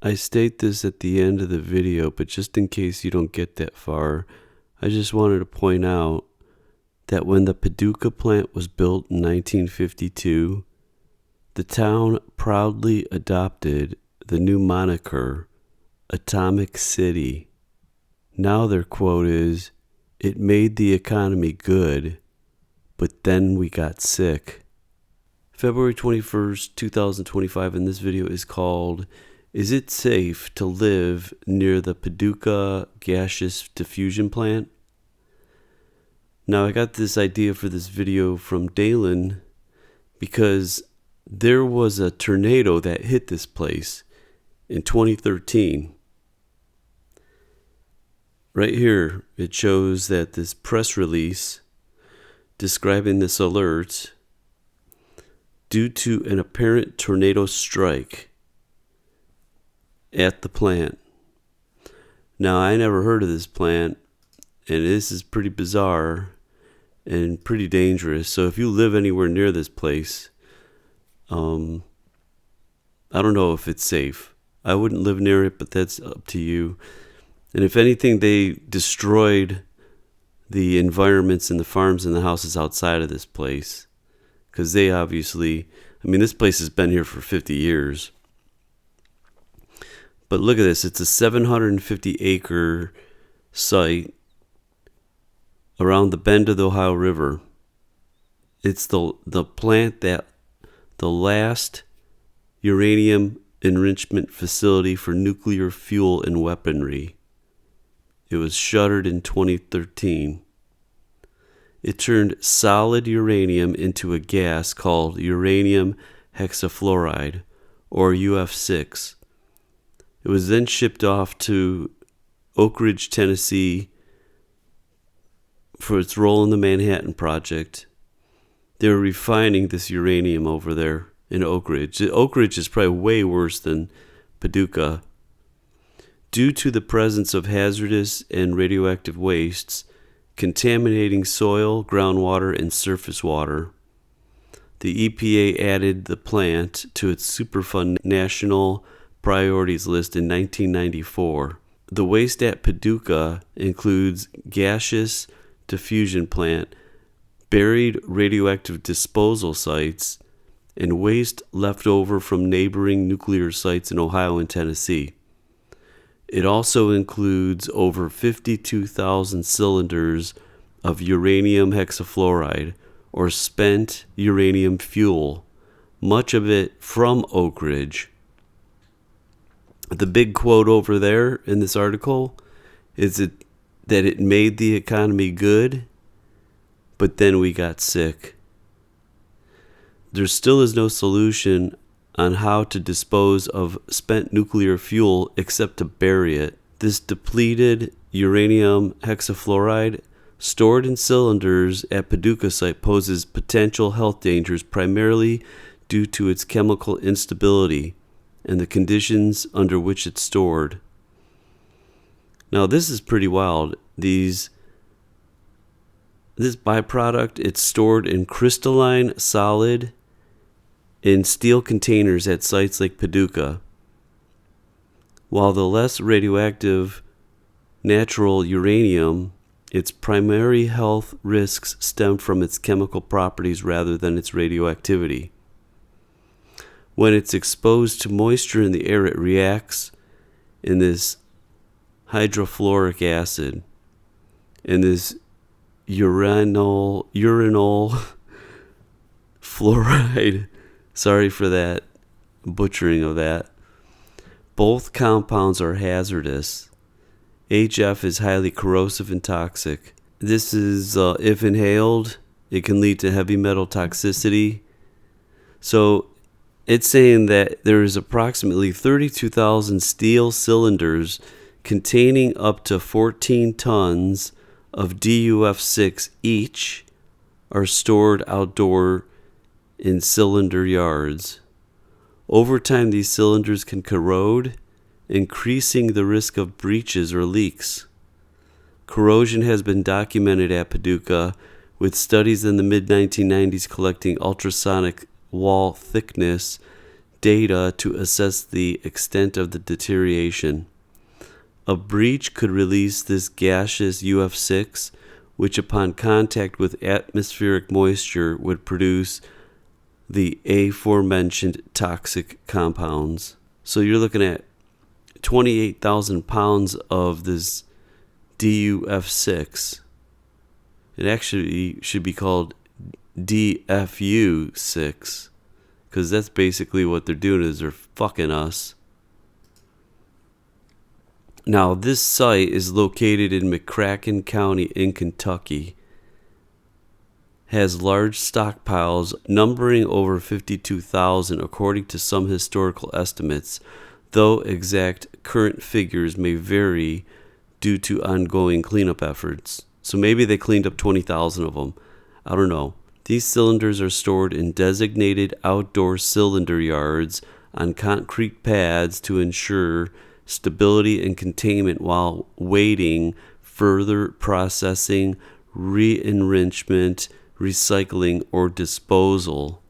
I state this at the end of the video, but just in case you don't get that far, I just wanted to point out that when the Paducah plant was built in 1952, the town proudly adopted the new moniker, Atomic City. Now their quote is, "It made the economy good, but then we got sick." February 21st, 2025, and this video is called, "Is it safe to live near the Paducah Gaseous Diffusion plant?" Now, I got this idea for this video from Dalen because there was a tornado that hit this place in 2013. Right here, it shows that this press release describing this alert, due to an apparent tornado strike at the plant. Now, I never heard of this plant, and this is pretty bizarre and pretty dangerous. So if you live anywhere near this place, I don't know if it's safe. I wouldn't live near it, but that's up to you. And if anything, they destroyed the environments and the farms and the houses outside of this place. Because they obviously, this place has been here for 50 years. But look at this. It's a 750-acre site around the bend of the Ohio River. It's the plant that the last uranium enrichment facility for nuclear fuel and weaponry. It was shuttered in 2013. It turned solid uranium into a gas called uranium hexafluoride, or UF6. It was then shipped off to Oak Ridge, Tennessee for its role in the Manhattan Project. They were refining this uranium over there in Oak Ridge. Oak Ridge is probably way worse than Paducah. Due to the presence of hazardous and radioactive wastes contaminating soil, groundwater, and surface water, the EPA added the plant to its Superfund National Priorities list in 1994. The waste at Paducah includes gaseous diffusion plant, buried radioactive disposal sites, and waste left over from neighboring nuclear sites in Ohio and Tennessee. It also includes over 52,000 cylinders of uranium hexafluoride, or spent uranium fuel, much of it from Oak Ridge. The big quote over there in this article is that it made the economy good, but then we got sick. There still is no solution on how to dispose of spent nuclear fuel except to bury it. This depleted uranium hexafluoride stored in cylinders at Paducah site poses potential health dangers primarily due to its chemical instability and the conditions under which it's stored. Now, this is pretty wild. This byproduct, it's stored in crystalline solid in steel containers at sites like Paducah, while the less radioactive natural uranium, its primary health risks stem from its chemical properties rather than its radioactivity. When it's exposed to moisture in the air, it reacts in this hydrofluoric acid and this urinal fluoride. Sorry for that butchering of that. Both compounds are hazardous. HF is highly corrosive and toxic. This is, if inhaled, it can lead to heavy metal toxicity. So it's saying that there is approximately 32,000 steel cylinders containing up to 14 tons of DUF6 each are stored outdoor in cylinder yards. Over time, these cylinders can corrode, increasing the risk of breaches or leaks. Corrosion has been documented at Paducah, with studies in the mid-1990s collecting ultrasonic wall thickness data to assess the extent of the deterioration. A breach could release this gaseous UF6, which upon contact with atmospheric moisture would produce the aforementioned toxic compounds. So you're looking at 28,000 pounds of this DUF6. It actually should be called DFU6, because that's basically what they're doing, is they're fucking us. Now, this site is located in McCracken County in Kentucky. Has large stockpiles numbering over 52,000 according to some historical estimates, though exact current figures may vary due to ongoing cleanup efforts. So maybe they cleaned up 20,000 of them. I don't know. These cylinders are stored in designated outdoor cylinder yards on concrete pads to ensure stability and containment while waiting further processing, re-enrichment, recycling, or disposal.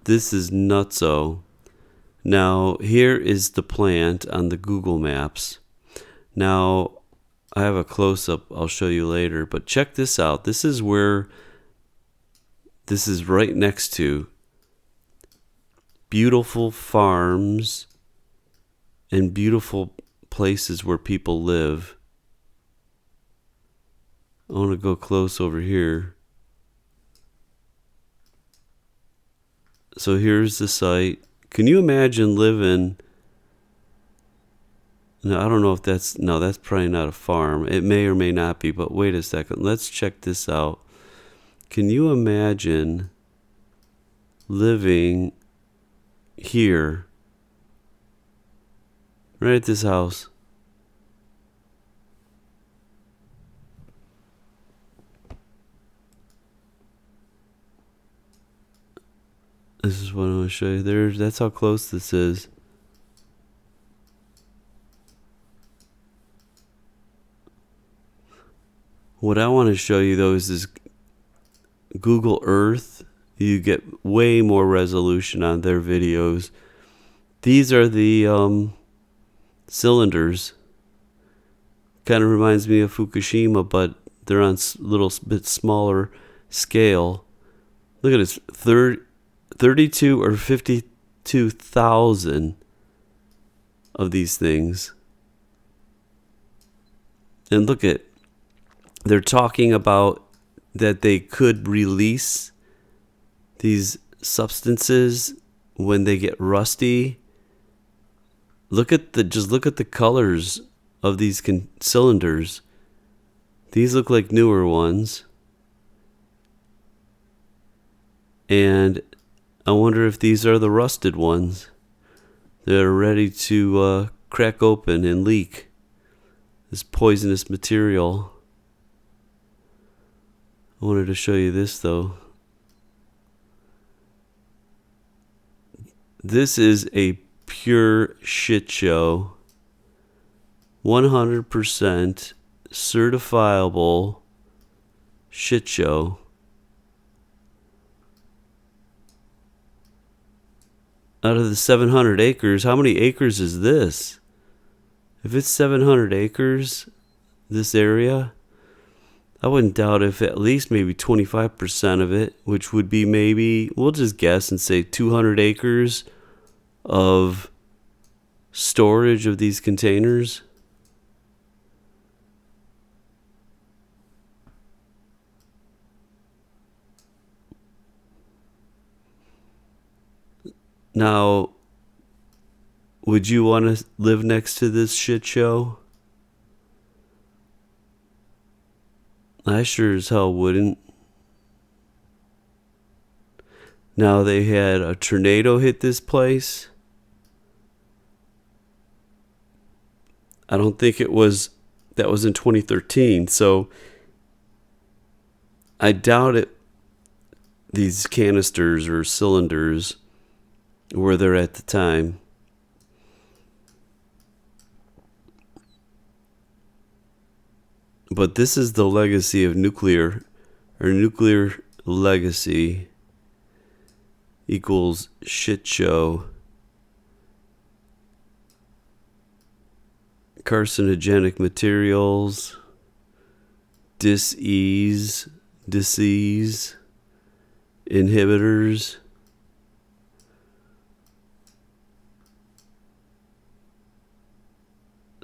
This is nutso. Now, here is the plant on the Google Maps. Now, I have a close-up I'll show you later, but check this out. This is where this is right next to beautiful farms and beautiful places where people live. I want to go close over here. So here's the site. Can you imagine living... No, I don't know if that's... No, that's probably not a farm. It may or may not be, but wait a second. Let's check this out. Can you imagine living here? Right at this house. This is what I want to show you. That's how close this is. What I want to show you, though, is this Google Earth. You get way more resolution on their videos. These are the cylinders. Kind of reminds me of Fukushima, but they're on a little bit smaller scale. Look at this, 32 or 52,000 of these things. And look at, they're talking about that they could release these substances when they get rusty. Just look at the colors of these cylinders. These look like newer ones. And I wonder if these are the rusted ones that are ready to crack open and leak this poisonous material. I wanted to show you this, though. This is a pure shit show. 100% certifiable shit show. Out of the 700 acres, how many acres is this? If it's 700 acres, this area, I wouldn't doubt if at least maybe 25% of it, which would be maybe, we'll just guess and say 200 acres of storage of these containers. Now, would you want to live next to this shit show? I sure as hell wouldn't. Now, they had a tornado hit this place. I don't think that was in 2013, so I doubt it. These canisters or cylinders were there at the time. But this is the legacy of nuclear legacy. equals shit show. Carcinogenic materials, disease, inhibitors.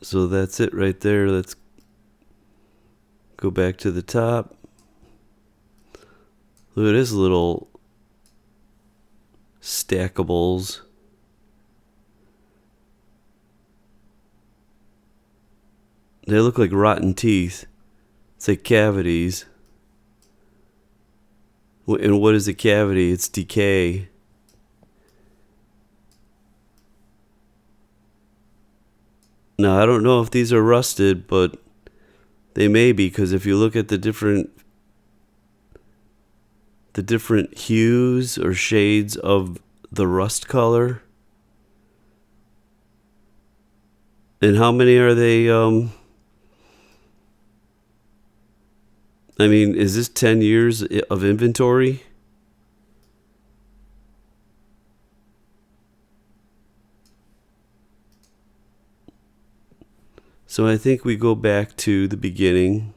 So that's it right there. Let's go back to the top. Look at this little stackables. They look like rotten teeth. It's like cavities. And what is a cavity? It's decay. Now, I don't know if these are rusted, but they may be, because if you look at the different hues or shades of the rust color. And how many are they? I mean, is this 10 years of inventory? So I think we go back to the beginning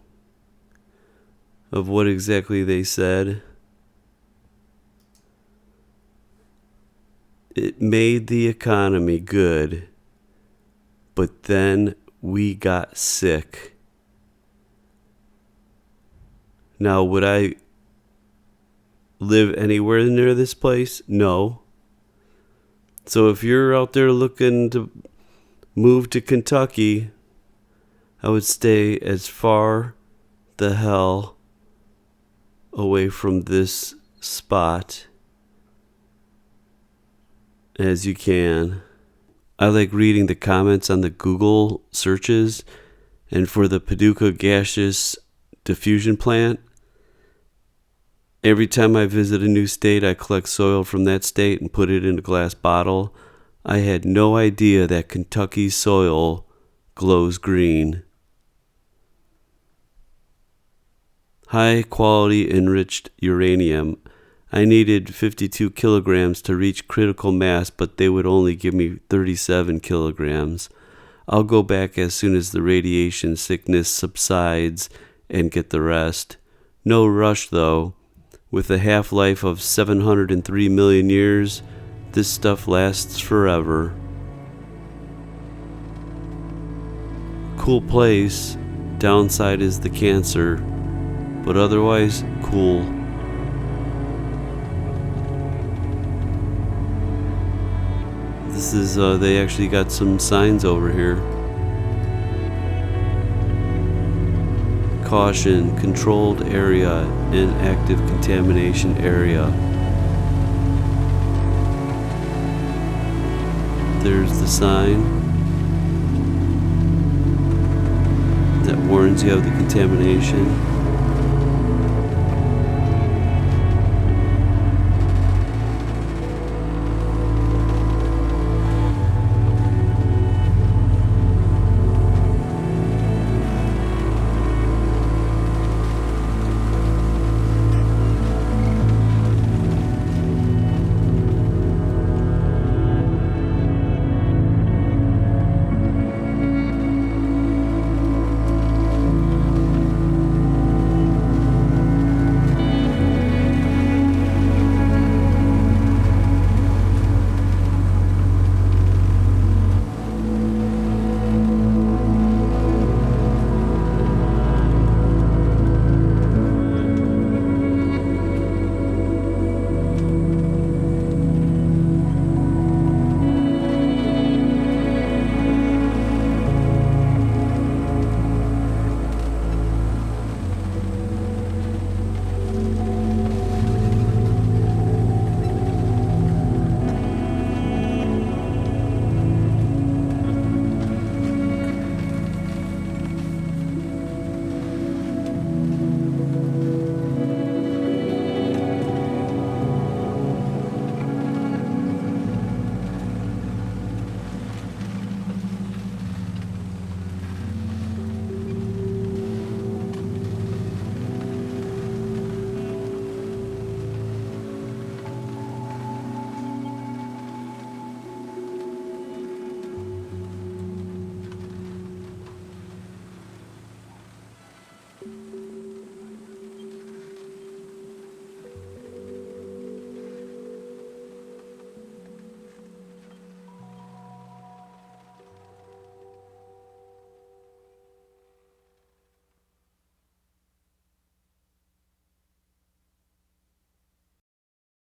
of what exactly they said. It made the economy good, but then we got sick. Now, would I live anywhere near this place? No. So if you're out there looking to move to Kentucky, I would stay as far the hell away from this spot as you can. I like reading the comments on the Google searches, and for the Paducah Gaseous Diffusion plant, every time I visit a new state, I collect soil from that state and put it in a glass bottle. I had no idea that Kentucky's soil glows green. High quality enriched uranium. I needed 52 kilograms to reach critical mass, but they would only give me 37 kilograms. I'll go back as soon as the radiation sickness subsides and get the rest. No rush, though. With a half-life of 703 million years, this stuff lasts forever. Cool place. Downside is the cancer, but otherwise cool. This is, they actually got some signs over here. Caution, controlled area, inactive contamination area. There's the sign that warns you of the contamination.